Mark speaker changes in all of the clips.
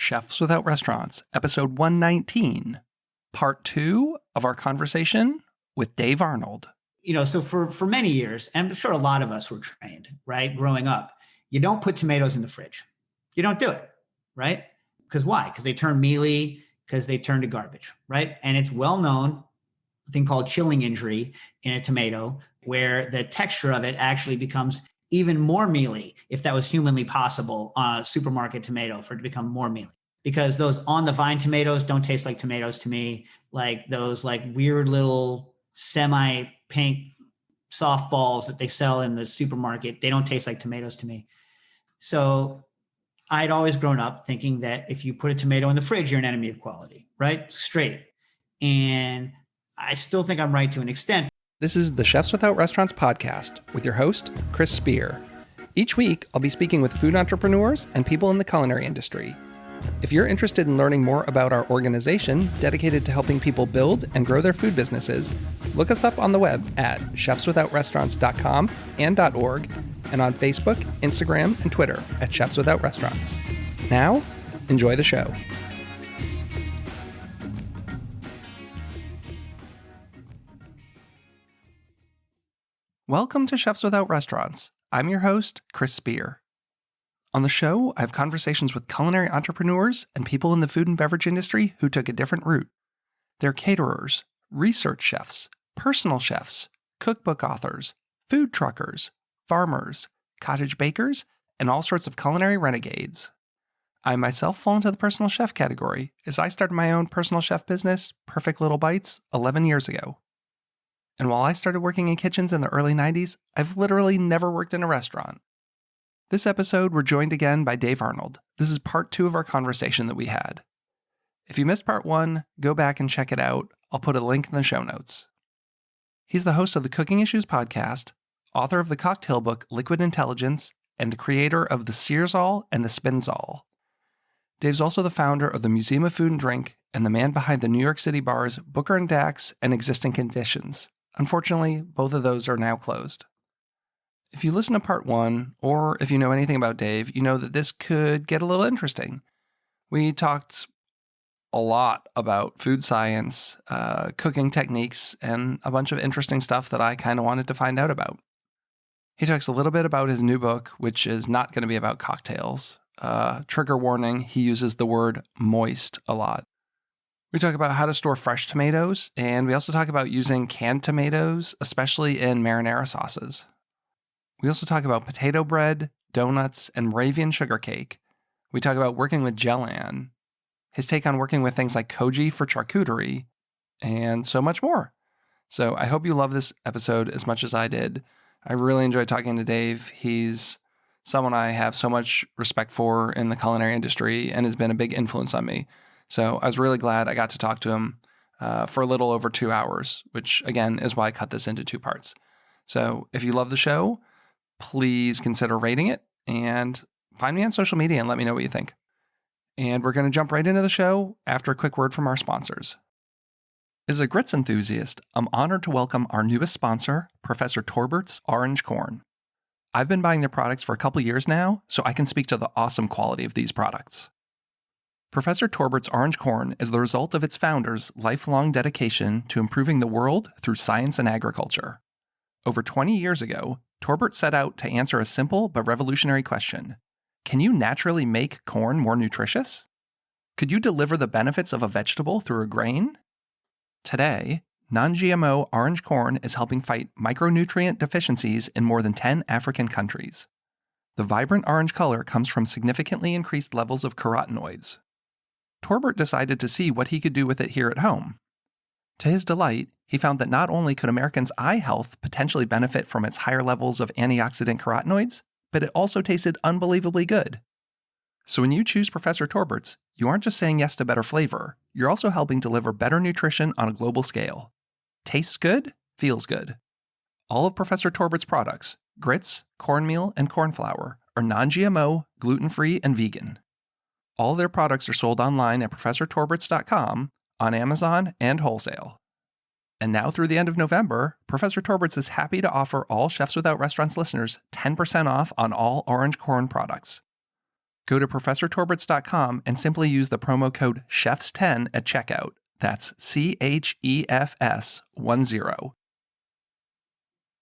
Speaker 1: Chefs Without Restaurants, episode 119, part 2 of our conversation with Dave Arnold.
Speaker 2: So for many years, and I'm sure a lot of us were trained, right, growing up, you don't put tomatoes in the fridge. You don't do it, right? Because why? Because they turn mealy, because they turn to garbage, right? And it's well known, a thing called chilling injury in a tomato, where the texture of it actually becomes even more mealy, if that was humanly possible on a supermarket tomato, for it to become more mealy. Because those on the vine tomatoes don't taste like tomatoes to me. Like those like weird little semi-pink softballs that they sell in the supermarket, they don't taste like tomatoes to me. So I'd always grown up thinking that if you put a tomato in the fridge, you're an enemy of quality, right? Straight. And I still think I'm right to an extent.
Speaker 1: This is the Chefs Without Restaurants podcast with your host, Chris Spear. Each week, I'll be speaking with food entrepreneurs and people in the culinary industry. If you're interested in learning more about our organization dedicated to helping people build and grow their food businesses, look us up on the web at chefswithoutrestaurants.com and .org, and on Facebook, Instagram, and Twitter at Chefs Without Restaurants. Now, enjoy the show. Welcome to Chefs Without Restaurants. I'm your host, Chris Spear. On the show, I have conversations with culinary entrepreneurs and people in the food and beverage industry who took a different route. They're caterers, research chefs, personal chefs, cookbook authors, food truckers, farmers, cottage bakers, and all sorts of culinary renegades. I myself fall into the personal chef category, as I started my own personal chef business, Perfect Little Bites, 11 years ago. And while I started working in kitchens in the early 90s, I've literally never worked in a restaurant. This episode, we're joined again by Dave Arnold. This is part 2 of our conversation that we had. If you missed part 1, go back and check it out. I'll put a link in the show notes. He's the host of the Cooking Issues podcast, author of the cocktail book Liquid Intelligence, and the creator of the Searzall and the Spinzall. Dave's also the founder of the Museum of Food and Drink and the man behind the New York City bars Booker and Dax and Existing Conditions. Unfortunately, both of those are now closed. If you listen to part 1, or if you know anything about Dave, you know that this could get a little interesting. We talked a lot about food science, cooking techniques, and a bunch of interesting stuff that I kind of wanted to find out about. He talks a little bit about his new book, which is not going to be about cocktails. Trigger warning, he uses the word moist a lot. We talk about how to store fresh tomatoes, and we also talk about using canned tomatoes, especially in marinara sauces. We also talk about potato bread, donuts, and Moravian sugar cake. We talk about working with gellan, his take on working with things like koji for charcuterie, and so much more. So I hope you love this episode as much as I did. I really enjoyed talking to Dave. He's someone I have so much respect for in the culinary industry and has been a big influence on me. So I was really glad I got to talk to him for a little over 2 hours, which again is why I cut this into 2 parts. So if you love the show, please consider rating it and find me on social media and let me know what you think. And we're going to jump right into the show after a quick word from our sponsors. As a grits enthusiast, I'm honored to welcome our newest sponsor, Professor Torbert's Orange Corn. I've been buying their products for a couple years now, so I can speak to the awesome quality of these products. Professor Torbert's Orange Corn is the result of its founder's lifelong dedication to improving the world through science and agriculture. Over 20 years ago, Torbert set out to answer a simple but revolutionary question. Can you naturally make corn more nutritious? Could you deliver the benefits of a vegetable through a grain? Today, non-GMO orange corn is helping fight micronutrient deficiencies in more than 10 African countries. The vibrant orange color comes from significantly increased levels of carotenoids. Torbert decided to see what he could do with it here at home. To his delight, he found that not only could Americans' eye health potentially benefit from its higher levels of antioxidant carotenoids, but it also tasted unbelievably good. So when you choose Professor Torbert's, you aren't just saying yes to better flavor, you're also helping deliver better nutrition on a global scale. Tastes good, feels good. All of Professor Torbert's products, grits, cornmeal, and corn flour, are non-GMO, gluten-free, and vegan. All their products are sold online at ProfessorTorberts.com, on Amazon, and wholesale. And now through the end of November, Professor Torbert's is happy to offer all Chefs Without Restaurants listeners 10% off on all orange corn products. Go to ProfessorTorberts.com and simply use the promo code CHEFS10 at checkout. That's CHEFS10.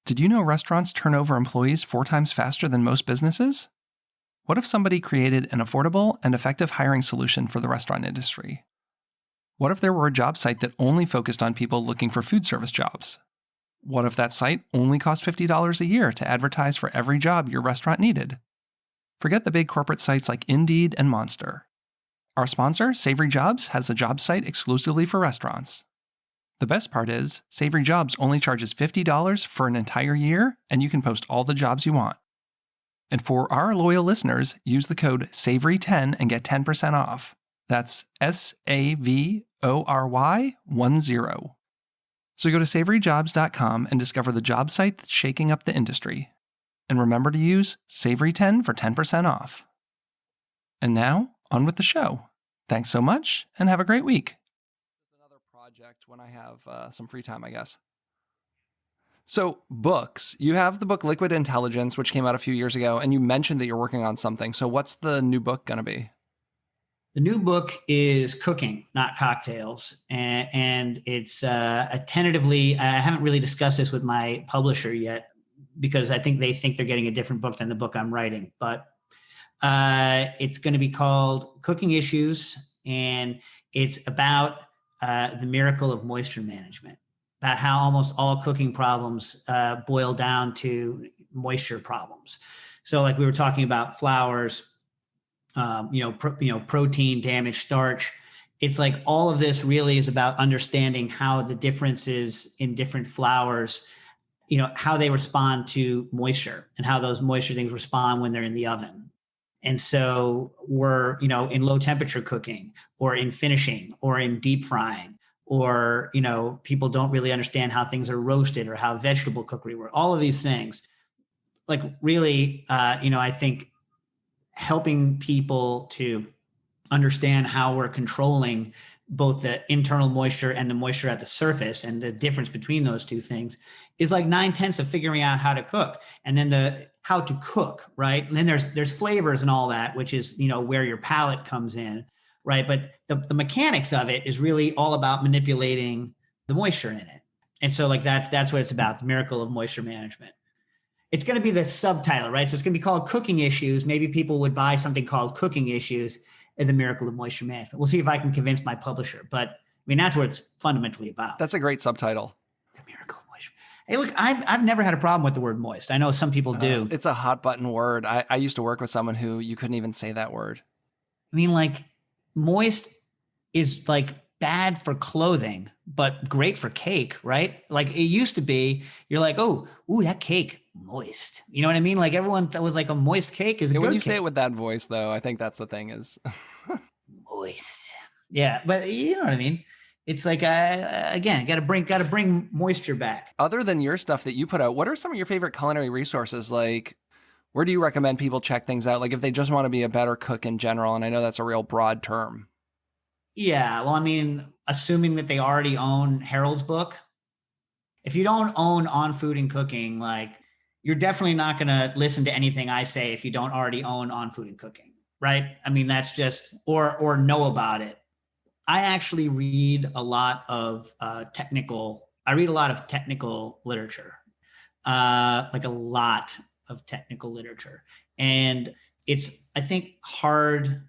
Speaker 1: Did you know restaurants turn over employees 4 times faster than most businesses? What if somebody created an affordable and effective hiring solution for the restaurant industry? What if there were a job site that only focused on people looking for food service jobs? What if that site only cost $50 a year to advertise for every job your restaurant needed? Forget the big corporate sites like Indeed and Monster. Our sponsor, Savory Jobs, has a job site exclusively for restaurants. The best part is, Savory Jobs only charges $50 for an entire year, and you can post all the jobs you want. And for our loyal listeners, use the code SAVORY10 and get 10% off. That's SAVORY10. So go to savoryjobs.com and discover the job site that's shaking up the industry. And remember to use SAVORY10 for 10% off. And now, on with the show. Thanks so much, and have a great week. Another project when I have some free time, I guess. So, books. You have the book Liquid Intelligence, which came out a few years ago, and you mentioned that you're working on something. So what's the new book going to be?
Speaker 2: The new book is cooking, not cocktails. And it's tentatively, I haven't really discussed this with my publisher yet, because I think they think they're getting a different book than the book I'm writing. But it's going to be called Cooking Issues, and it's about the miracle of moisture management, about how almost all cooking problems boil down to moisture problems. So like we were talking about flours, protein, damaged starch. It's like all of this really is about understanding how the differences in different flours, how they respond to moisture and how those moisture things respond when they're in the oven. And so we're, in low temperature cooking or in finishing or in deep frying, or, people don't really understand how things are roasted or how vegetable cookery works. All of these things, like really, I think helping people to understand how we're controlling both the internal moisture and the moisture at the surface and the difference between those two things is like 9/10 of figuring out how to cook. And then the how to cook, right? And then there's flavors and all that, which is, where your palate comes in, right? But the mechanics of it is really all about manipulating the moisture in it. And so like that's what it's about, the miracle of moisture management. It's going to be the subtitle, right? So it's going to be called Cooking Issues. Maybe people would buy something called Cooking Issues and the Miracle of Moisture Management. We'll see if I can convince my publisher, but I mean, that's what it's fundamentally about.
Speaker 1: That's a great subtitle.
Speaker 2: The Miracle of Moisture. Hey, look, I've never had a problem with the word moist. I know some people do.
Speaker 1: It's a hot button word. I used to work with someone who you couldn't even say that word.
Speaker 2: I mean, like moist is like bad for clothing, but great for cake, right? Like it used to be, you're like, ooh, that cake, moist. You know what I mean? Like everyone thought was like a moist cake is a good
Speaker 1: when you
Speaker 2: cake.
Speaker 1: say it with that voice, though, I think that's the thing is
Speaker 2: moist. Yeah, but you know what I mean? It's like, again, got to bring moisture back.
Speaker 1: Other than your stuff that you put out, what are some of your favorite culinary resources? Like, where do you recommend people check things out? Like if they just want to be a better cook in general, and I know that's a real broad term.
Speaker 2: Yeah, well, I mean, assuming that they already own Harold's book. If you don't own On Food and Cooking, like you're definitely not going to listen to anything I say if you don't already own On Food and Cooking, right? I mean, that's just, or know about it. I actually read a lot of technical literature, like a lot of technical literature. And it's, I think, hard.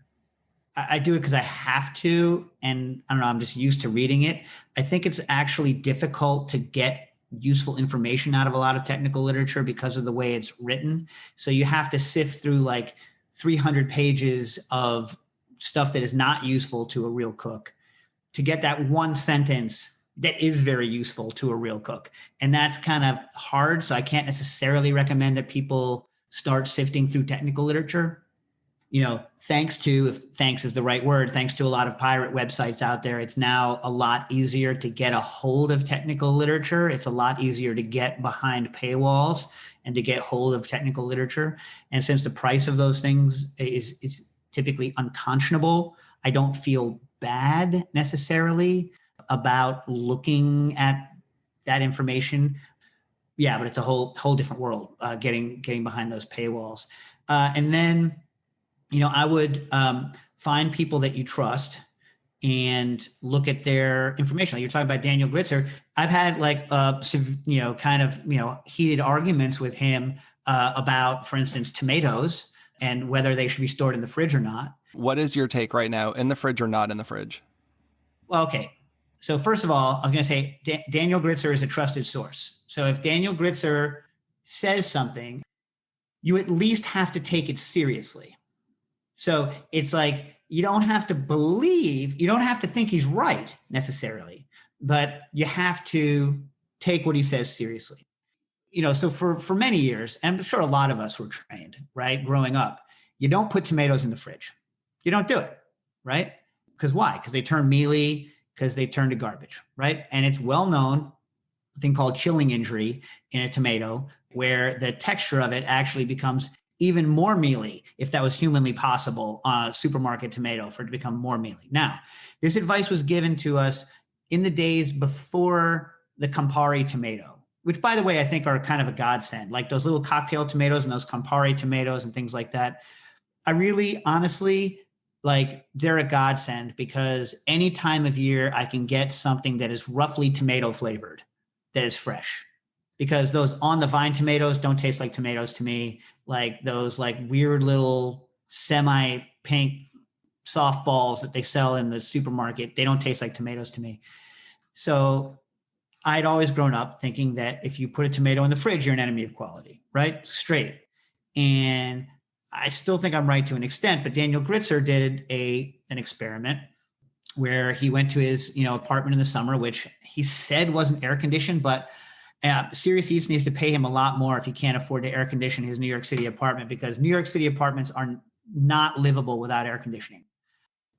Speaker 2: I do it because I have to, and I don't know, I'm just used to reading it. I think it's actually difficult to get useful information out of a lot of technical literature because of the way it's written. So you have to sift through like 300 pages of stuff that is not useful to a real cook to get that one sentence that is very useful to a real cook. And that's kind of hard. So I can't necessarily recommend that people start sifting through technical literature. Thanks to, if thanks is the right word, thanks to a lot of pirate websites out there, it's now a lot easier to get a hold of technical literature. It's a lot easier to get behind paywalls and to get hold of technical literature. And since the price of those things is typically unconscionable, I don't feel bad necessarily about looking at that information. Yeah, but it's a whole different world, getting behind those paywalls. And then I would find people that you trust and look at their information. Like you're talking about Daniel Gritzer. I've had heated arguments with him about, for instance, tomatoes and whether they should be stored in the fridge or not.
Speaker 1: What is your take right now, in the fridge or not in the fridge?
Speaker 2: Well, okay. So first of all, I was going to say Daniel Gritzer is a trusted source. So if Daniel Gritzer says something, you at least have to take it seriously. So it's like, you don't have to think he's right necessarily, but you have to take what he says seriously. So for many years, and I'm sure a lot of us were trained, right? Growing up, you don't put tomatoes in the fridge. You don't do it, right? Because why? Because they turn mealy, because they turn to garbage, right? And it's well known, a thing called chilling injury in a tomato, where the texture of it actually becomes even more mealy, if that was humanly possible, on a supermarket tomato, for it to become more mealy. Now, this advice was given to us in the days before the Campari tomato, which, by the way, I think are kind of a godsend, like those little cocktail tomatoes and those Campari tomatoes and things like that. I really, honestly, they're a godsend, because any time of year I can get something that is roughly tomato flavored, that is fresh. Because those on the vine tomatoes don't taste like tomatoes to me. Like those weird little semi-pink softballs that they sell in the supermarket, they don't taste like tomatoes to me. So I'd always grown up thinking that if you put a tomato in the fridge, you're an enemy of quality, right? Straight. And I still think I'm right to an extent, but Daniel Gritzer did an experiment where he went to his apartment in the summer, which he said wasn't air conditioned, but Serious Eats needs to pay him a lot more if he can't afford to air condition his New York City apartment, because New York City apartments are not livable without air conditioning.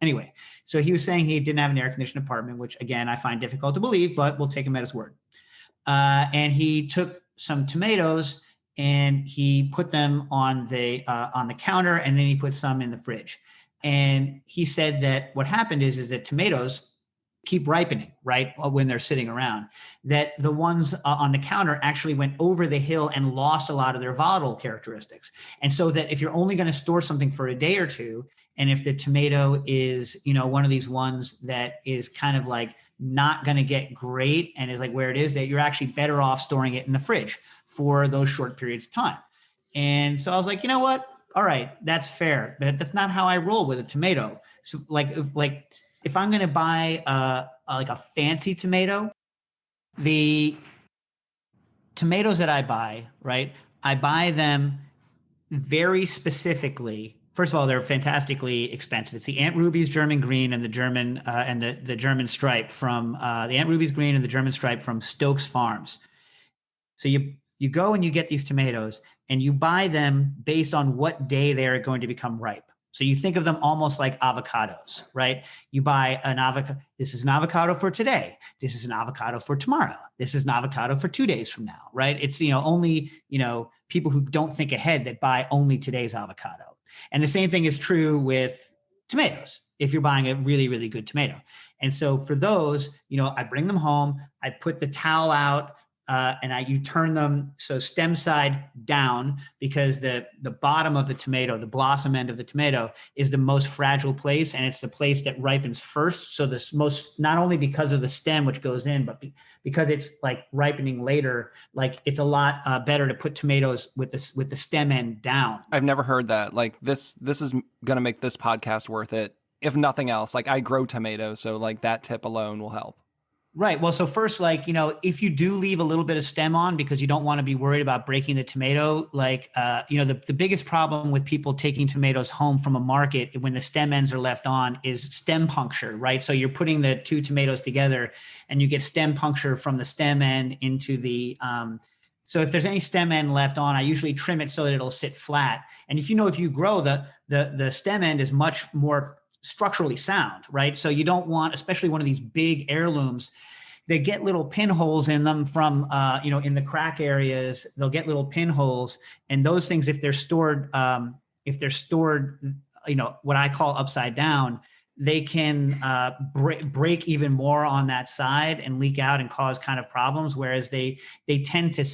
Speaker 2: Anyway, so he was saying he didn't have an air conditioned apartment, which again, I find difficult to believe, but we'll take him at his word. And he took some tomatoes and he put them on the counter, and then he put some in the fridge. And he said that what happened is that tomatoes keep ripening, right, when they're sitting around, that the ones on the counter actually went over the hill and lost a lot of their volatile characteristics. And so that if you're only going to store something for a day or two, and if the tomato is, one of these ones that is kind of not going to get great and is where it is, that you're actually better off storing it in the fridge for those short periods of time. And so I was like, you know what? All right, that's fair, but that's not how I roll with a tomato. So if I'm going to buy a fancy tomato, the tomatoes that I buy, right, I buy them very specifically. First of all, they're fantastically expensive. It's the Aunt Ruby's German Green and the German the German Stripe from the Aunt Ruby's Green and the German Stripe from Stokes Farms. So you go and you get these tomatoes and you buy them based on what day they are going to become ripe. So you think of them almost like avocados, right? You buy an avocado. This is an avocado for today. This is an avocado for tomorrow. This is an avocado for 2 days from now, right? It's, only, people who don't think ahead that buy only today's avocado. And the same thing is true with tomatoes, if you're buying a really, really good tomato. And so for those, I bring them home, I put the towel out, and you turn them so stem side down, because the bottom of the tomato, the blossom end of the tomato, is the most fragile place, and it's the place that ripens first. So this not only because of the stem which goes in, but because it's ripening later, it's a lot better to put tomatoes with the stem end down.
Speaker 1: I've never heard that. This is gonna make this podcast worth it, if nothing else. I grow tomatoes, so that tip alone will help.
Speaker 2: Right. Well, so first, if you do leave a little bit of stem on because you don't want to be worried about breaking the tomato, the biggest problem with people taking tomatoes home from a market when the stem ends are left on is stem puncture, right? So you're putting the two tomatoes together and you get stem puncture from the stem end into the, so if there's any stem end left on, I usually trim it so that it'll sit flat. And if you grow, the stem end is much more structurally sound, right? So you don't want, especially one of these big heirlooms, they get little pinholes in them from, in the crack areas, they'll get little pinholes, and those things, if they're stored, what I call upside down, they can break even more on that side and leak out and cause kind of problems. Whereas they tend to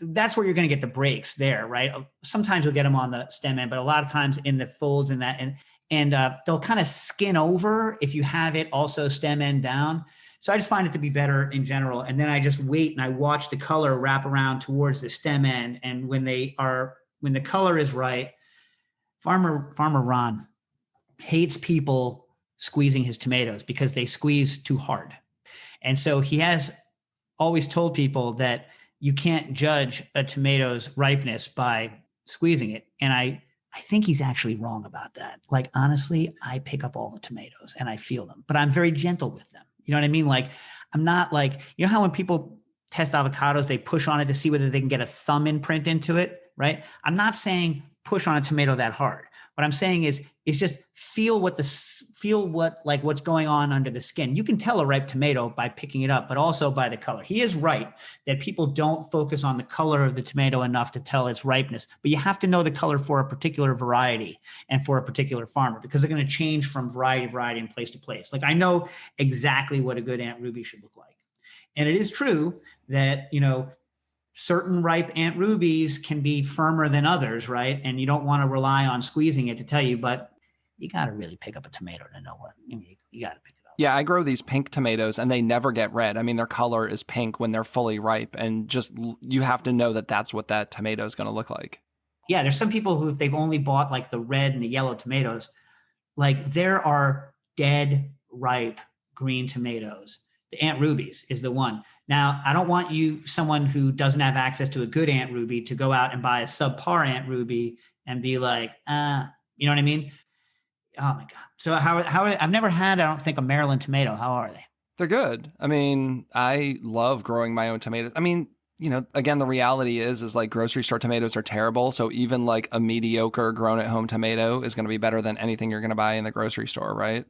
Speaker 2: that's where you're going to get the breaks there, right? Sometimes you'll get them on the stem end, but a lot of times in the folds and that, and they'll kind of skin over if you have it also stem end down. So I just find it to be better in general. And then I just wait and I watch the color wrap around towards the stem end. And when the color is right, Farmer Ron hates people squeezing his tomatoes because they squeeze too hard. And so he has always told people that you can't judge a tomato's ripeness by squeezing it. And I think he's actually wrong about that. Like, honestly, I pick up all the tomatoes and I feel them, but I'm very gentle with them. You know what I mean? Like, I'm not like, you know how when people test avocados, they push on it to see whether they can get a thumb imprint into it, right? I'm not saying push on a tomato that hard. What I'm saying is just feel what's going on under the skin. You can tell a ripe tomato by picking it up, but also by the color. He is right that people don't focus on the color of the tomato enough to tell its ripeness, but you have to know the color for a particular variety and for a particular farmer, because they're going to change from variety to variety and place to place. Like, I know exactly what a good Aunt Ruby should look like. And it is true that, certain ripe Aunt Rubies can be firmer than others, right? And you don't want to rely on squeezing it to tell you, but you got to really pick up a tomato to know what you got to pick it up.
Speaker 1: Yeah, I grow these pink tomatoes and they never get red. I mean, their color is pink when they're fully ripe, and just you have to know that that's what that tomato is going to look like.
Speaker 2: Yeah, there's some people who, if they've only bought like the red and the yellow tomatoes, like there are dead ripe green tomatoes. The Aunt Rubies is the one. Now, I don't want someone who doesn't have access to a good Aunt Ruby, to go out and buy a subpar Aunt Ruby and be like, you know what I mean? Oh my God. So how I've never had, I don't think, a Maryland tomato. How are they?
Speaker 1: They're good. I mean, I love growing my own tomatoes. I mean, again, the reality is like grocery store tomatoes are terrible. So even like a mediocre grown at home tomato is going to be better than anything you're going to buy in the grocery store, right?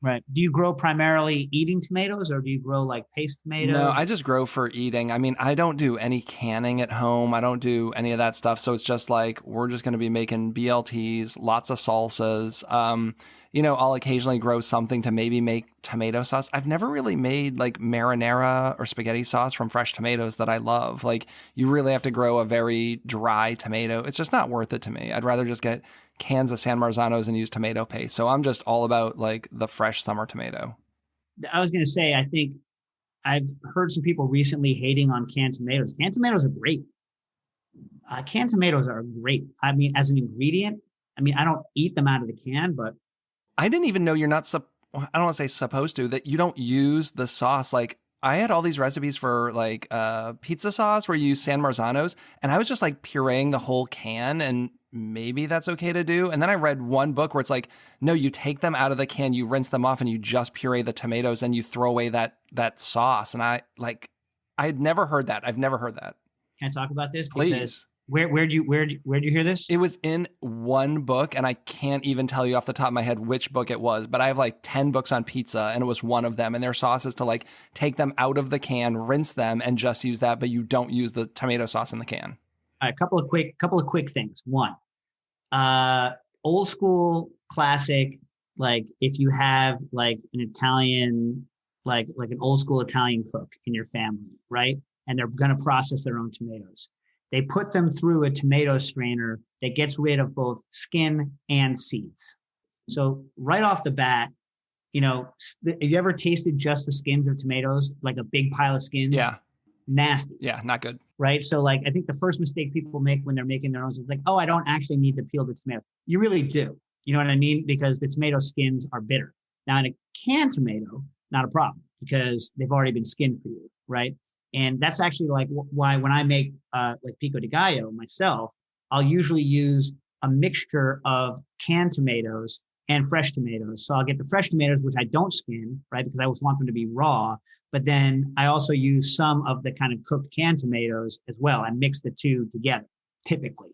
Speaker 2: Right. Do you grow primarily eating tomatoes, or do you grow like paste tomatoes?
Speaker 1: No, I just grow for eating. I mean, I don't do any canning at home. I don't do any of that stuff. So it's just like, we're just going to be making BLTs, lots of salsas. I'll occasionally grow something to maybe make tomato sauce. I've never really made like marinara or spaghetti sauce from fresh tomatoes that I love. Like, you really have to grow a very dry tomato. It's just not worth it to me. I'd rather just get cans of San Marzanos and use tomato paste. So I'm just all about like the fresh summer tomato.
Speaker 2: I was going to say, I think I've heard some people recently hating on canned tomatoes. Canned tomatoes are great. Canned tomatoes are great. I mean, as an ingredient, I don't eat them out of the can, but
Speaker 1: I didn't even know you're not, I don't want to say supposed to, that you don't use the sauce. Like, I had all these recipes for like pizza sauce where you use San Marzanos, and I was just like pureeing the whole can, and maybe that's okay to do. And then I read one book where it's like, no, you take them out of the can, you rinse them off, and you just puree the tomatoes and you throw away that sauce. And I had never heard that. I've never heard that.
Speaker 2: Can I talk about this?
Speaker 1: Please.
Speaker 2: Because where'd you hear this?
Speaker 1: It was in one book, and I can't even tell you off the top of my head which book it was, but I have like 10 books on pizza, and it was one of them. And their sauce is to like take them out of the can, rinse them, and just use that, but you don't use the tomato sauce in the can.
Speaker 2: All right, a couple of quick things. One, old school classic, like if you have like an Italian, like an old school Italian cook in your family, right? And they're going to process their own tomatoes. They put them through a tomato strainer that gets rid of both skin and seeds. So right off the bat, have you ever tasted just the skins of tomatoes, like a big pile of skins?
Speaker 1: Yeah.
Speaker 2: Nasty.
Speaker 1: Yeah, not good.
Speaker 2: Right. So like, I think the first mistake people make when they're making their own is like, oh, I don't actually need to peel the tomato. You really do. You know what I mean? Because the tomato skins are bitter. Now in a canned tomato, not a problem, because they've already been skinned for you. Right. And that's actually like why when I make like pico de gallo myself, I'll usually use a mixture of canned tomatoes and fresh tomatoes. So I'll get the fresh tomatoes, which I don't skin, right? Because I always want them to be raw. But then I also use some of the kind of cooked canned tomatoes as well. I mix the two together, typically.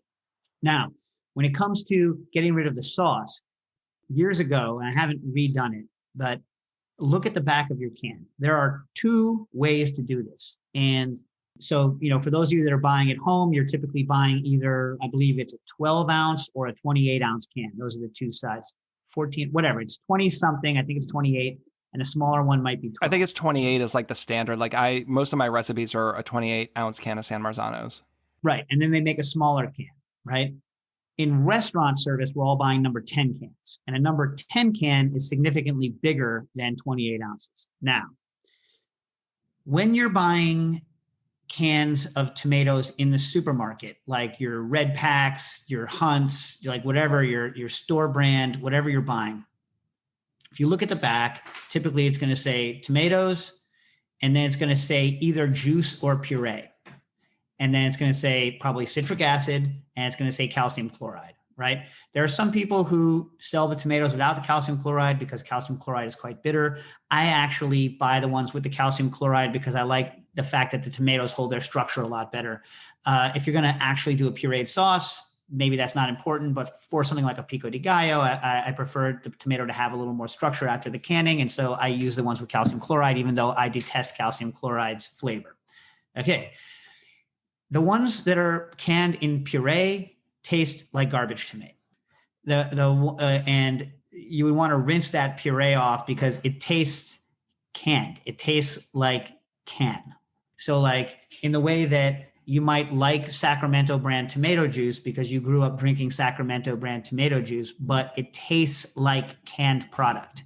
Speaker 2: Now, when it comes to getting rid of the sauce, years ago, and I haven't redone it, but look at the back of your can. There are two ways to do this. And so, for those of you that are buying at home, you're typically buying either, I believe it's a 12 ounce or a 28 ounce can. Those are the two sizes, 14, whatever. It's 20 something. I think it's 28. And a smaller one might be 12.
Speaker 1: I think it's 28 is like the standard. Like most of my recipes are a 28 ounce can of San Marzanos.
Speaker 2: Right. And then they make a smaller can, right? In restaurant service, we're all buying number 10 cans. And a number 10 can is significantly bigger than 28 ounces. Now, when you're buying cans of tomatoes in the supermarket, like your Red Packs, your Hunts, like whatever, your store brand, whatever you're buying, if you look at the back, typically it's going to say tomatoes, and then it's going to say either juice or puree. And then it's going to say probably citric acid, and it's going to say calcium chloride, right? There are some people who sell the tomatoes without the calcium chloride because calcium chloride is quite bitter. I actually buy the ones with the calcium chloride because I like the fact that the tomatoes hold their structure a lot better. If you're going to actually do a pureed sauce, maybe that's not important, but for something like a pico de gallo, I prefer the tomato to have a little more structure after the canning. And so I use the ones with calcium chloride, even though I detest calcium chloride's flavor. Okay. The ones that are canned in puree taste like garbage to me. And you would want to rinse that puree off because it tastes canned. It tastes like can. So like in the way that you might like Sacramento brand tomato juice because you grew up drinking Sacramento brand tomato juice, but it tastes like canned product.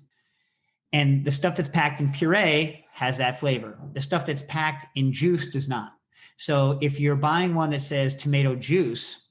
Speaker 2: And the stuff that's packed in puree has that flavor. The stuff that's packed in juice does not. So if you're buying one that says tomato juice,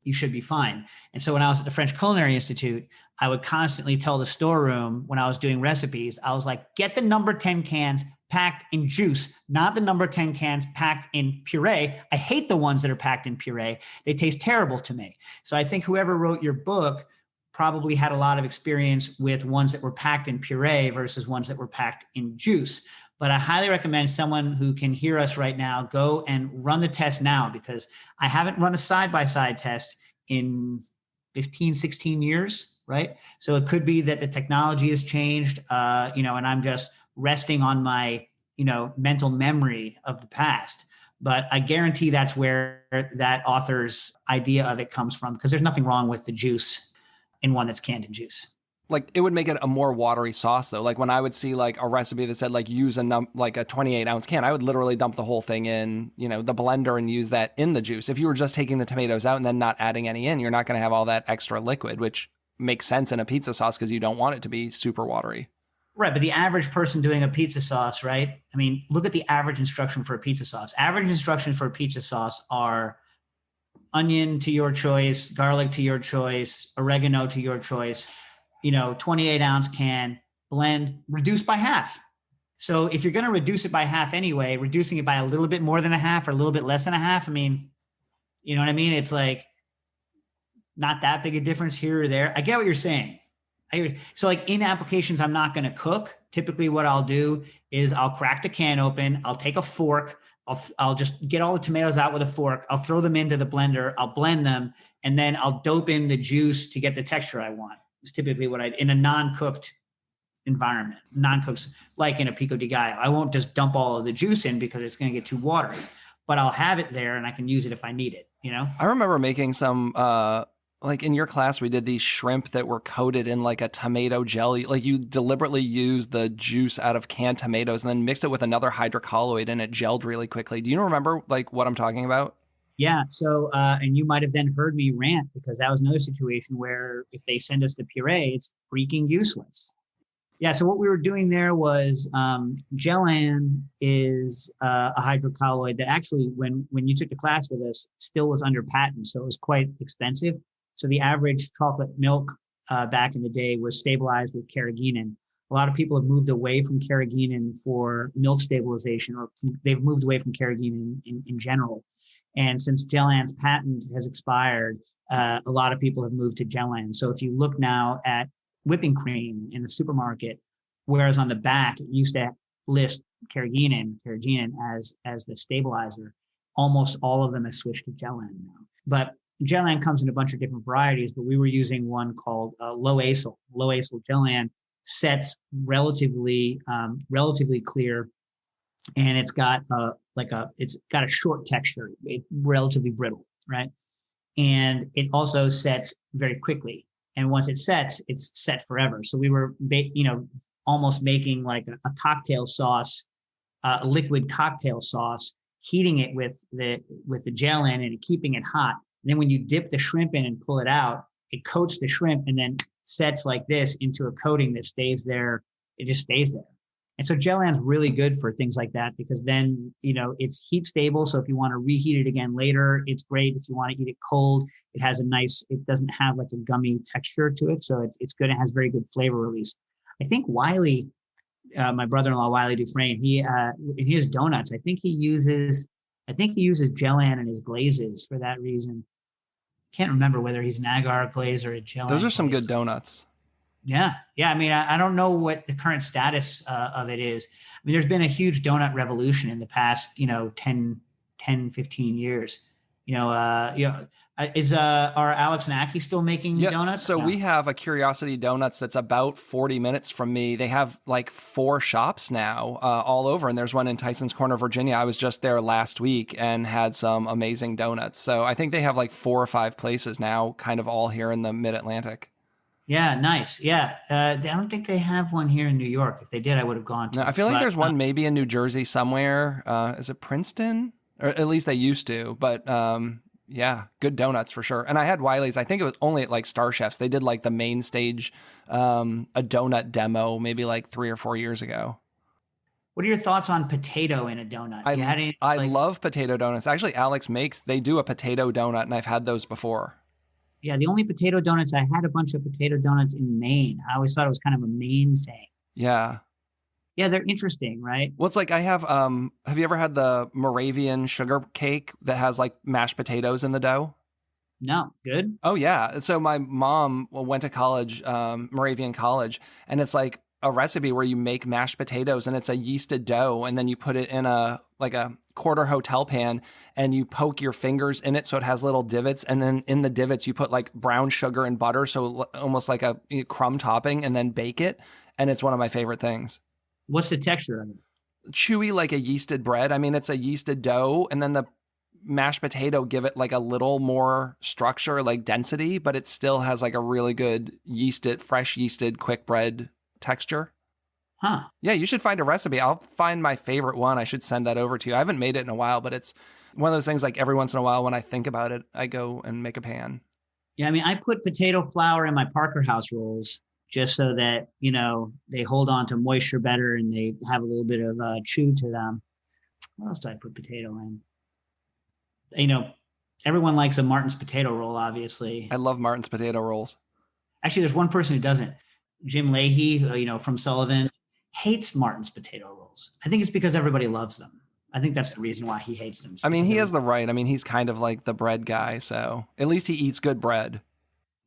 Speaker 2: you should be fine. And so when I was at the French Culinary Institute, I would constantly tell the storeroom when I was doing recipes, I was like, get the number 10 cans packed in juice, not the number 10 cans packed in puree. I hate the ones that are packed in puree. They taste terrible to me. So I think whoever wrote your book probably had a lot of experience with ones that were packed in puree versus ones that were packed in juice. But I highly recommend someone who can hear us right now go and run the test now, because I haven't run a side-by-side test in 15, 16 years, right? So it could be that the technology has changed, and I'm just resting on my, mental memory of the past. But I guarantee that's where that author's idea of it comes from, because there's nothing wrong with the juice in one that's canned in juice.
Speaker 1: Like it would make it a more watery sauce though. Like when I would see like a recipe that said like use like a 28 ounce can, I would literally dump the whole thing in, the blender and use that in the juice. If you were just taking the tomatoes out and then not adding any in, you're not going to have all that extra liquid, which makes sense in a pizza sauce because you don't want it to be super watery.
Speaker 2: Right. But the average person doing a pizza sauce, right? I mean, look at the average instruction for a pizza sauce. Average instructions for a pizza sauce are onion to your choice, garlic to your choice, oregano to your choice. 28 ounce can, blend, reduce by half. So if you're going to reduce it by half anyway, reducing it by a little bit more than a half or a little bit less than a half, I mean, you know what I mean? It's like not that big a difference here or there. I get what you're saying. So like in applications I'm not going to cook, typically what I'll do is I'll crack the can open. I'll take a fork. I'll just get all the tomatoes out with a fork. I'll throw them into the blender. I'll blend them. And then I'll dope in the juice to get the texture I want. It's typically what in a non-cooked environment, non-cooked, like in a pico de gallo. I won't just dump all of the juice in because it's going to get too watery, but I'll have it there and I can use it if I need it, I
Speaker 1: remember making some, like in your class, we did these shrimp that were coated in like a tomato jelly. Like you deliberately used the juice out of canned tomatoes and then mixed it with another hydrocolloid and it gelled really quickly. Do you remember like what I'm talking about?
Speaker 2: Yeah. So, and you might have then heard me rant because that was another situation where if they send us the puree, it's freaking useless. Yeah. So what we were doing there was Gellan is a hydrocolloid that actually, when you took the class with us, still was under patent. So it was quite expensive. So the average chocolate milk back in the day was stabilized with carrageenan. A lot of people have moved away from carrageenan for milk stabilization, or they've moved away from carrageenan in general. And since Gellan's patent has expired, a lot of people have moved to Gellan. So if you look now at whipping cream in the supermarket, whereas on the back, it used to list carrageenan as the stabilizer, almost all of them have switched to Gellan now. But Gellan comes in a bunch of different varieties, but we were using one called low acyl. Low acyl Gellan sets relatively clear, and it's got a short texture. It's relatively brittle, right? And it also sets very quickly. And once it sets, it's set forever. So we were, almost making like a cocktail sauce, a liquid cocktail sauce heating it with the gel in and keeping it hot. And then when you dip the shrimp in and pull it out, it coats the shrimp and then sets like this into a coating that stays there. It just stays there. And so Gellan's really good for things like that, because then, it's heat stable. So if you want to reheat it again later, it's great. If you want to eat it cold, it doesn't have like a gummy texture to it. So it's good. It has very good flavor release. I think Wiley, my brother-in-law, Wiley Dufresne, he, in his donuts, I think he uses Gellan in his glazes for that reason. Can't remember whether he's an agar glaze or a Gellan.
Speaker 1: Those are some
Speaker 2: glaze.
Speaker 1: good donuts.
Speaker 2: Yeah. I mean, I don't know what the current status of it is. I mean, there's been a huge donut revolution in the past, 10, 15 years. Are Alex and Aki still making donuts?
Speaker 1: So we have a Curiosity Donuts that's about 40 minutes from me. They have like 4 shops now all over, and there's one in Tyson's Corner, Virginia. I was just there last week and had some amazing donuts. So I think they have like 4 or 5 places now, kind of all here in the Mid-Atlantic.
Speaker 2: Yeah, nice. Yeah. I don't think they have one here in New York. If they did, I would have gone to.
Speaker 1: No, I feel like there's one maybe in New Jersey somewhere. Is it Princeton? Or at least they used to. But yeah, good donuts for sure. And I had Wiley's. I think it was only at like Star Chefs. They did like the main stage, a donut demo maybe like 3 or 4 years ago.
Speaker 2: What are your thoughts on potato in a donut?
Speaker 1: I love potato donuts. Actually, Alex they do a potato donut, and I've had those before.
Speaker 2: Yeah, the only potato donuts, I had a bunch of potato donuts in Maine. I always thought it was kind of a Maine thing.
Speaker 1: Yeah.
Speaker 2: Yeah, they're interesting, right?
Speaker 1: Well, it's like I have you ever had the Moravian sugar cake that has like mashed potatoes in the dough?
Speaker 2: No. Good?
Speaker 1: Oh, yeah. So my mom went to college, Moravian College, and it's like a recipe where you make mashed potatoes and it's a yeasted dough, and then you put it in a quarter hotel pan and you poke your fingers in it so it has little divots, and then in the divots you put like brown sugar and butter, so almost like a crumb topping, and then bake it, and it's one of my favorite things.
Speaker 2: What's the texture of it?
Speaker 1: Chewy, like a yeasted bread. I mean, it's a yeasted dough, and then the mashed potato give it like a little more structure, like density, but it still has like a really good fresh yeasted quick bread texture.
Speaker 2: Huh.
Speaker 1: Yeah, you should find a recipe. I'll find my favorite one. I should send that over to you. I haven't made it in a while, but it's one of those things like every once in a while when I think about it, I go and make a pan.
Speaker 2: Yeah, I mean, I put potato flour in my Parker House rolls just so that, they hold on to moisture better and they have a little bit of chew to them. What else do I put potato in? Everyone likes a Martin's potato roll, obviously.
Speaker 1: I love Martin's potato rolls.
Speaker 2: Actually, there's one person who doesn't. Jim Leahy, from Sullivan, hates Martin's potato rolls. I think it's because everybody loves them. I think that's the reason why he hates them.
Speaker 1: I mean, he has the right. I mean, he's kind of like the bread guy, so at least he eats good bread.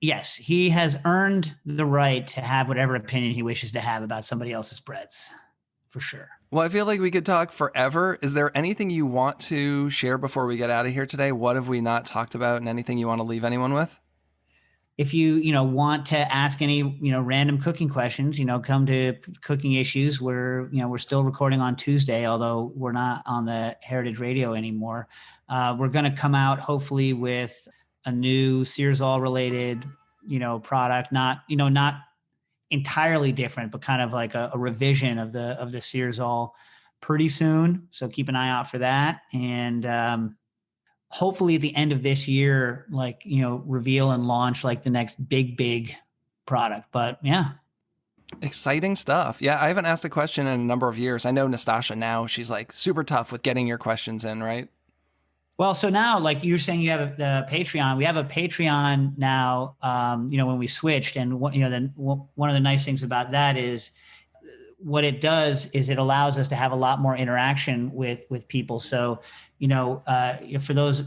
Speaker 2: Yes, he has earned the right to have whatever opinion he wishes to have about somebody else's breads, for sure.
Speaker 1: Well, I feel like we could talk forever. Is there anything you want to share before we get out of here today? What have we not talked about, and anything you want to leave anyone with?
Speaker 2: If you want to ask any, random cooking questions, come to Cooking Issues. We're still recording on Tuesday, although we're not on the Heritage Radio anymore. We're going to come out hopefully with a new Searsall related, product, not entirely different, but kind of like a revision of the Searsall pretty soon. So keep an eye out for that. And, hopefully at the end of this year, reveal and launch like the next big product. But yeah.
Speaker 1: Exciting stuff. Yeah. I haven't asked a question in a number of years. I know Nastasha now, she's like super tough with getting your questions in, right?
Speaker 2: Well, so now, like you're saying, you have the Patreon. We have a Patreon now, when we switched. And one of the nice things about that is what it does is it allows us to have a lot more interaction with people. So, for those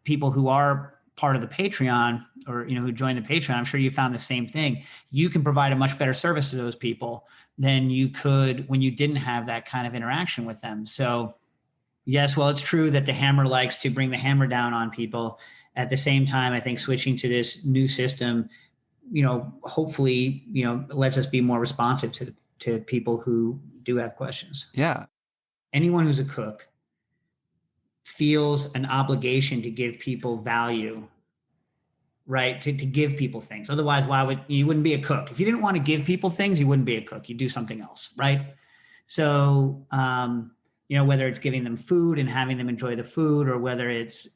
Speaker 2: people who are part of the Patreon or, who joined the Patreon, I'm sure you found the same thing. You can provide a much better service to those people than you could when you didn't have that kind of interaction with them. So yes, well, it's true that the hammer likes to bring the hammer down on people. At the same time, I think switching to this new system, hopefully, lets us be more responsive to people who do have questions.
Speaker 1: Yeah. Anyone
Speaker 2: who's a cook feels an obligation to give people value, right? To give people things. Otherwise, you wouldn't be a cook. If you didn't want to give people things, you wouldn't be a cook. You'd do something else, right? So whether it's giving them food and having them enjoy the food, or whether it's,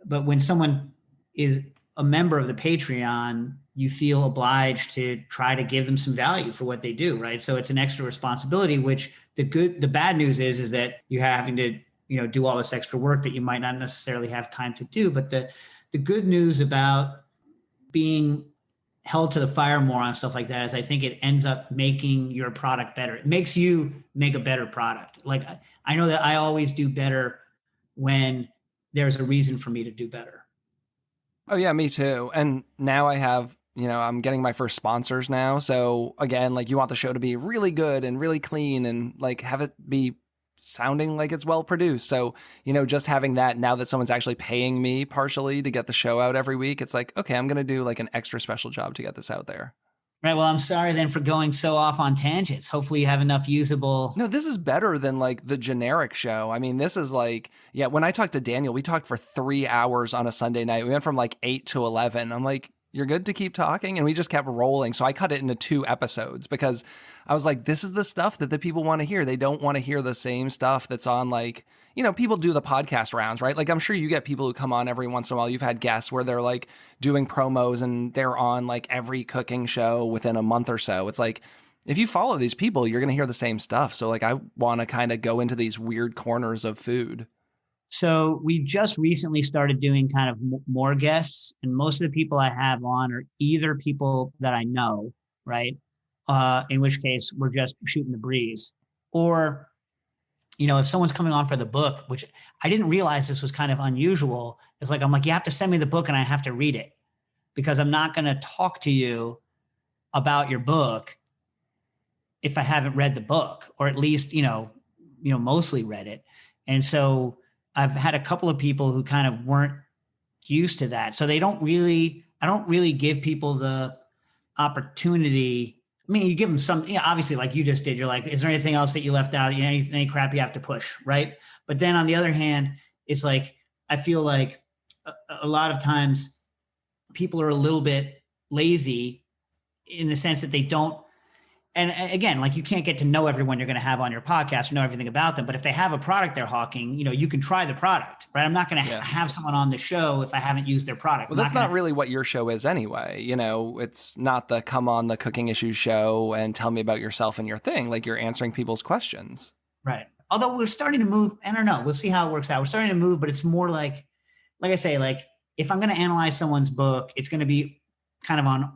Speaker 2: but when someone is a member of the Patreon, you feel obliged to try to give them some value for what they do, right? So it's an extra responsibility, which the bad news is that you're having to, do all this extra work that you might not necessarily have time to do. But the good news about being held to the fire more on stuff like that is I think it ends up making your product better. It makes you make a better product. Like, I know that I always do better when there's a reason for me to do better.
Speaker 1: Oh yeah, me too. And now I have, I'm getting my first sponsors now. So again, like, you want the show to be really good and really clean and like have it be sounding like it's well produced. So, just having that, now that someone's actually paying me partially to get the show out every week, it's like, okay, I'm going to do like an extra special job to get this out there.
Speaker 2: Right. Well, I'm sorry then for going so off on tangents. Hopefully you have enough usable.
Speaker 1: No, this is better than like the generic show. I mean, this is like, yeah, when I talked to Daniel, we talked for 3 hours on a Sunday night. We went from like 8 to 11. I'm like, you're good to keep talking. And we just kept rolling. So I cut it into 2 episodes because I was like, this is the stuff that the people want to hear. They don't want to hear the same stuff that's on, like, people do the podcast rounds, right? Like, I'm sure you get people who come on every once in a while. You've had guests where they're like doing promos and they're on like every cooking show within a month or so. It's like, if you follow these people, you're going to hear the same stuff. So like, I want to kind of go into these weird corners of food.
Speaker 2: So we just recently started doing kind of more guests, and most of the people I have on are either people that I know, right? In which case we're just shooting the breeze. Or, if someone's coming on for the book, which I didn't realize this was kind of unusual. It's like, I'm like, you have to send me the book and I have to read it, because I'm not going to talk to you about your book if I haven't read the book, or at least, mostly read it. And so I've had a couple of people who kind of weren't used to that. So I don't really give people the opportunity. I mean, you give them some, obviously, like you just did, you're like, is there anything else that you left out? Any crap you have to push, right? But then on the other hand, it's like, I feel like a lot of times people are a little bit lazy in the sense that they don't. And again, like, you can't get to know everyone you're going to have on your podcast or know everything about them. But if they have a product they're hawking, you can try the product, right? I'm not going to have someone on the show if I haven't used their product.
Speaker 1: Well, that's not really what your show is anyway. It's not the come on the Cooking Issues show and tell me about yourself and your thing. Like, you're answering people's questions.
Speaker 2: Right. Although we're starting to move, I don't know. We'll see how it works out. We're starting to move, but it's more like I say, like, if I'm going to analyze someone's book, it's going to be kind of on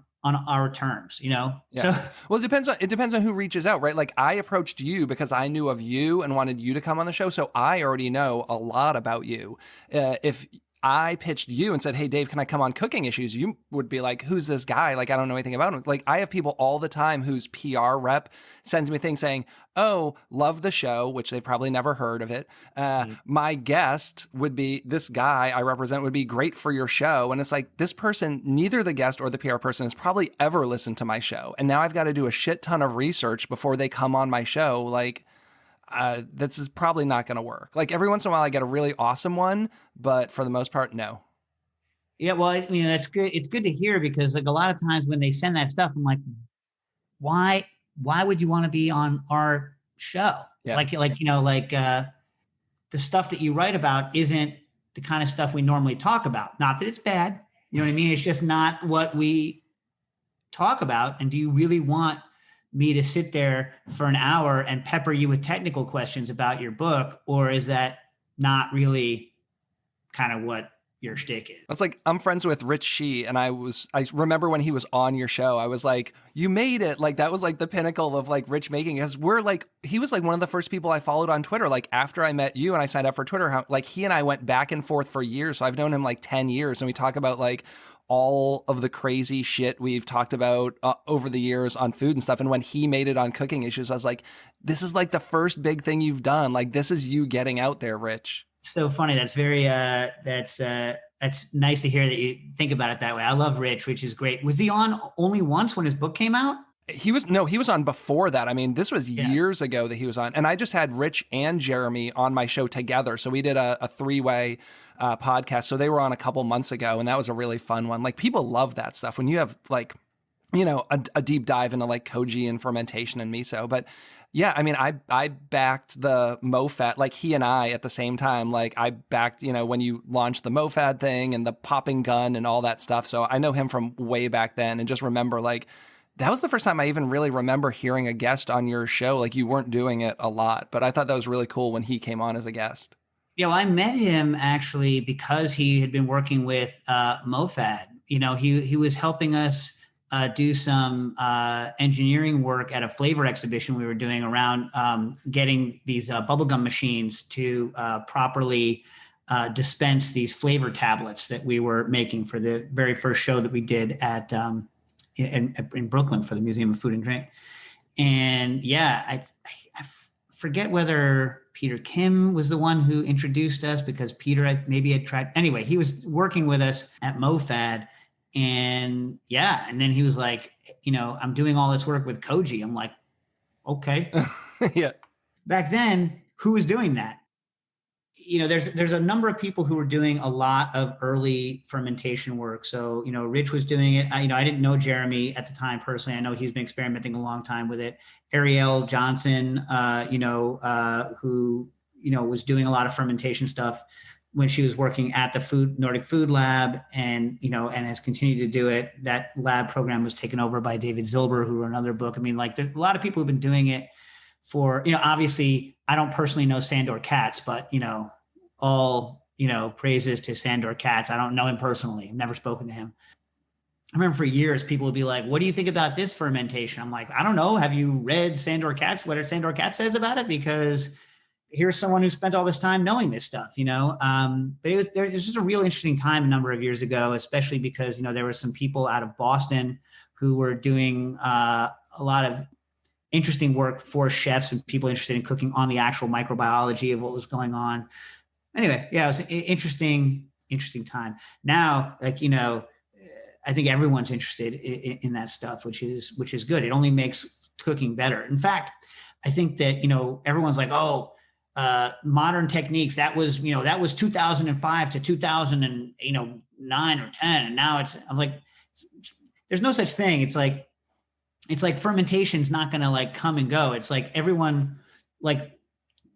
Speaker 2: our terms, Yeah.
Speaker 1: So, well, it depends on who reaches out, right? Like, I approached you because I knew of you and wanted you to come on the show. So I already know a lot about you. If I pitched you and said, hey, Dave, can I come on Cooking Issues? You would be like, who's this guy? Like, I don't know anything about him. Like, I have people all the time whose PR rep sends me things saying, oh, love the show, which they've probably never heard of it. My guest would be this guy I represent would be great for your show. And it's like, this person, neither the guest or the PR person has probably ever listened to my show. And now I've got to do a shit ton of research before they come on my show. Like, this is probably not going to work. Like, every once in a while I get a really awesome one, but for the most part, no.
Speaker 2: Yeah, well, I mean, that's good. It's good to hear, because like a lot of times when they send that stuff, I'm like, why would you want to be on our show?
Speaker 1: Yeah.
Speaker 2: Like the stuff that you write about isn't the kind of stuff we normally talk about. Not that it's bad. You know what I mean? It's just not what we talk about. And do you really want me to sit there for an hour and pepper you with technical questions about your book? Or is that not really kind of what your shtick is?
Speaker 1: It's like, I'm friends with Rich Shee, and I remember when he was on your show, I was like, you made it. Like, that was like the pinnacle of like Rich making, because he was like one of the first people I followed on Twitter. Like, after I met you and I signed up for Twitter, like, he and I went back and forth for years. So I've known him like 10 years, and we talk about like all of the crazy shit we've talked about over the years on food and stuff. And when he made it on Cooking Issues, I was like, this is like the first big thing you've done. Like, this is you getting out there, Rich.
Speaker 2: So funny. That's very, that's nice to hear that you think about it that way. I love Rich. Rich is great. Was he on only once when his book came out?
Speaker 1: He was on before that. I mean, this was years ago that he was on. And I just had Rich and Jeremy on my show together. So we did a 3-way podcast. So they were on a couple months ago, and that was a really fun one. Like, people love that stuff. When you have like a deep dive into like koji and fermentation and miso. But yeah, I mean, I backed the MoFad, like he and I at the same time, like I backed, when you launched the MoFad thing and the popping gun and all that stuff. So I know him from way back then, and just remember like, that was the first time I even really remember hearing a guest on your show. Like you weren't doing it a lot, but I thought that was really cool when he came on as a guest.
Speaker 2: Well, I met him actually because he had been working with MoFad. He was helping us do some engineering work at a flavor exhibition we were doing around getting these bubblegum machines to properly dispense these flavor tablets that we were making for the very first show that we did at in Brooklyn for the Museum of Food and Drink. And yeah, I forget whether Peter Kim was the one who introduced us, because Peter maybe had tried. Anyway, he was working with us at MoFad. And yeah, and then he was like, I'm doing all this work with koji. I'm like, okay.
Speaker 1: Yeah.
Speaker 2: Back then, who was doing that? There's a number of people who were doing a lot of early fermentation work. So, Rich was doing it. I didn't know Jeremy at the time personally. I know he's been experimenting a long time with it. Ariel Johnson, who, was doing a lot of fermentation stuff when she was working at the Nordic Food Lab, and has continued to do it. That lab program was taken over by David Zilber, who wrote another book. I mean, like there's a lot of people who've been doing it for, obviously I don't personally know Sandor Katz, but, all, praises to Sandor Katz. I don't know him personally. I've never spoken to him. I remember for years, people would be like, what do you think about this fermentation? I'm like, I don't know. Have you read Sandor Katz, what Sandor Katz says about it? Because here's someone who spent all this time knowing this stuff, but there's just a real interesting time a number of years ago, especially because, there were some people out of Boston who were doing a lot of interesting work for chefs and people interested in cooking on the actual microbiology of what was going on. Anyway, yeah, it was an interesting time. Now, like, I think everyone's interested in that stuff, which is good. It only makes cooking better. In fact, I think that, everyone's like, modern techniques, that was 2005 to 2009 or 10. And now I'm like, there's no such thing. It's like fermentation's not going to like come and go. It's like everyone, like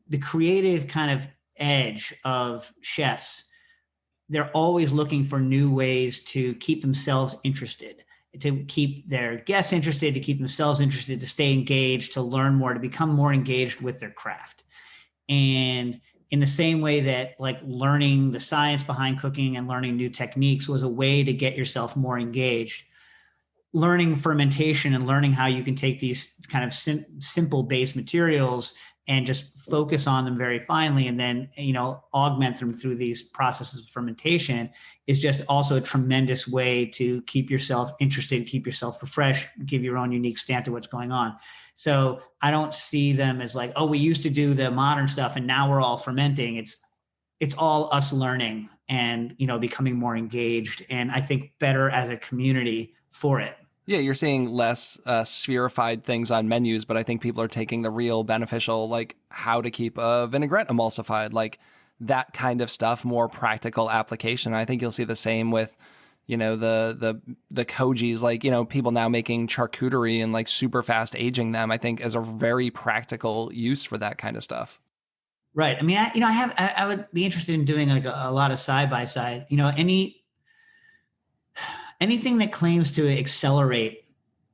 Speaker 2: the creative kind of edge of chefs, they're always looking for new ways to keep themselves interested, to keep their guests interested, to keep themselves interested, to stay engaged, to learn more, to become more engaged with their craft. And in the same way that like learning the science behind cooking and learning new techniques was a way to get yourself more engaged, learning fermentation and learning how you can take these kind of simple base materials and just focus on them very finely, and then, augment them through these processes of fermentation is just also a tremendous way to keep yourself interested, keep yourself refreshed, give your own unique stamp to what's going on. So I don't see them as like, oh, we used to do the modern stuff and now we're all fermenting. It's all us learning and, becoming more engaged, and I think better as a community for it.
Speaker 1: Yeah, you're seeing less spherified things on menus, but I think people are taking the real beneficial, like how to keep a vinaigrette emulsified, like that kind of stuff, more practical application. I think you'll see the same with, the kojis, like, people now making charcuterie and like super fast aging them, I think is a very practical use for that kind of stuff.
Speaker 2: Right. I mean, I would be interested in doing like a lot of side by side, anything that claims to accelerate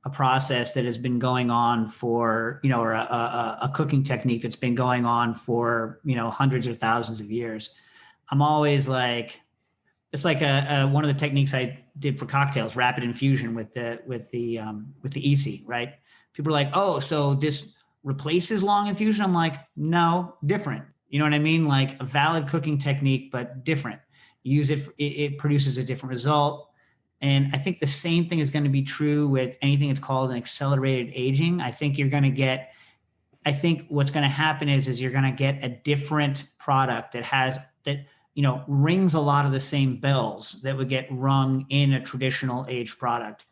Speaker 2: a process that has been going on for, or a cooking technique that's been going on for, hundreds or thousands of years. I'm always like, it's like one of the techniques I did for cocktails, rapid infusion with the EC, right? People are like, oh, so this replaces long infusion? I'm like, no, different. You know what I mean? Like a valid cooking technique, but different. You use it, it produces a different result. And I think the same thing is going to be true with anything that's called an accelerated aging. I think what's going to happen is you're going to get a different product that rings a lot of the same bells that would get rung in a traditional aged product,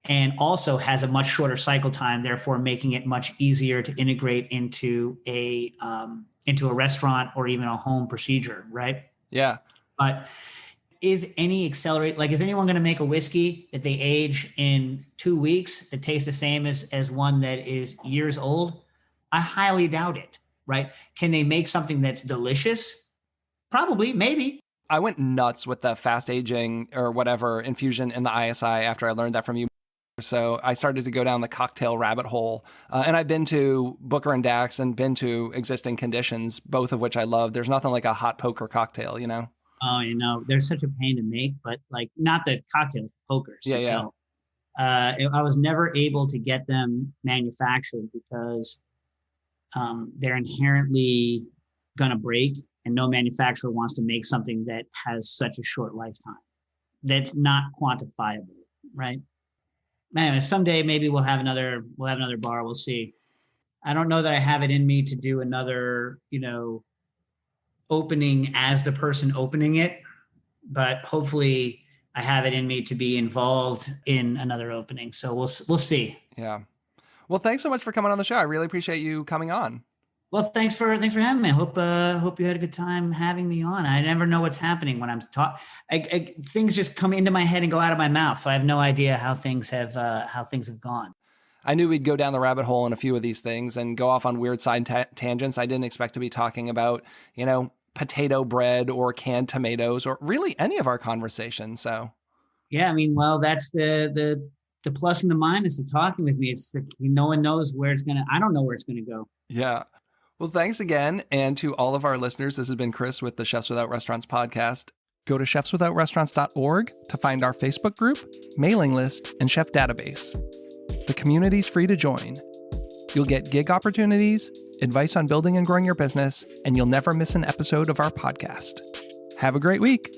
Speaker 2: and also has a much shorter cycle time, therefore making it much easier to integrate into a restaurant or even a home procedure. Right.
Speaker 1: Yeah.
Speaker 2: But is any accelerate, like, is anyone going to make a whiskey that they age in 2 weeks that tastes the same as one that is years old? I highly doubt it, right? Can they make something that's delicious? Probably, maybe.
Speaker 1: I went nuts with the fast aging or whatever infusion in the ISI after I learned that from you. So I started to go down the cocktail rabbit hole. And I've been to Booker and Dax and been to Existing Conditions, both of which I love. There's nothing like a hot poker cocktail, you know?
Speaker 2: Oh, they're such a pain to make, but like not the cocktails, pokers.
Speaker 1: Yeah, yeah.
Speaker 2: So, I was never able to get them manufactured because they're inherently going to break, and no manufacturer wants to make something that has such a short lifetime. That's not quantifiable, right? Anyway, someday maybe we'll have another bar. We'll see. I don't know that I have it in me to do another, opening as the person opening it, but hopefully I have it in me to be involved in another opening. So we'll see.
Speaker 1: Yeah. Well, thanks so much for coming on the show. I really appreciate you coming on.
Speaker 2: Well, thanks for having me. I hope you had a good time having me on. I never know what's happening when I'm talking. Things just come into my head and go out of my mouth, so I have no idea how things have gone.
Speaker 1: I knew we'd go down the rabbit hole in a few of these things and go off on weird side tangents. I didn't expect to be talking about, potato bread or canned tomatoes or really any of our conversations. So,
Speaker 2: yeah, well, that's the plus and the minus of talking with me. It's that no one knows where it's gonna. I don't know where it's gonna go.
Speaker 1: Yeah. Well, thanks again. And to all of our listeners, this has been Chris with the Chefs Without Restaurants podcast. Go to chefswithoutrestaurants.org to find our Facebook group, mailing list, and chef database. The community's free to join. You'll get gig opportunities, advice on building and growing your business, and you'll never miss an episode of our podcast. Have a great week.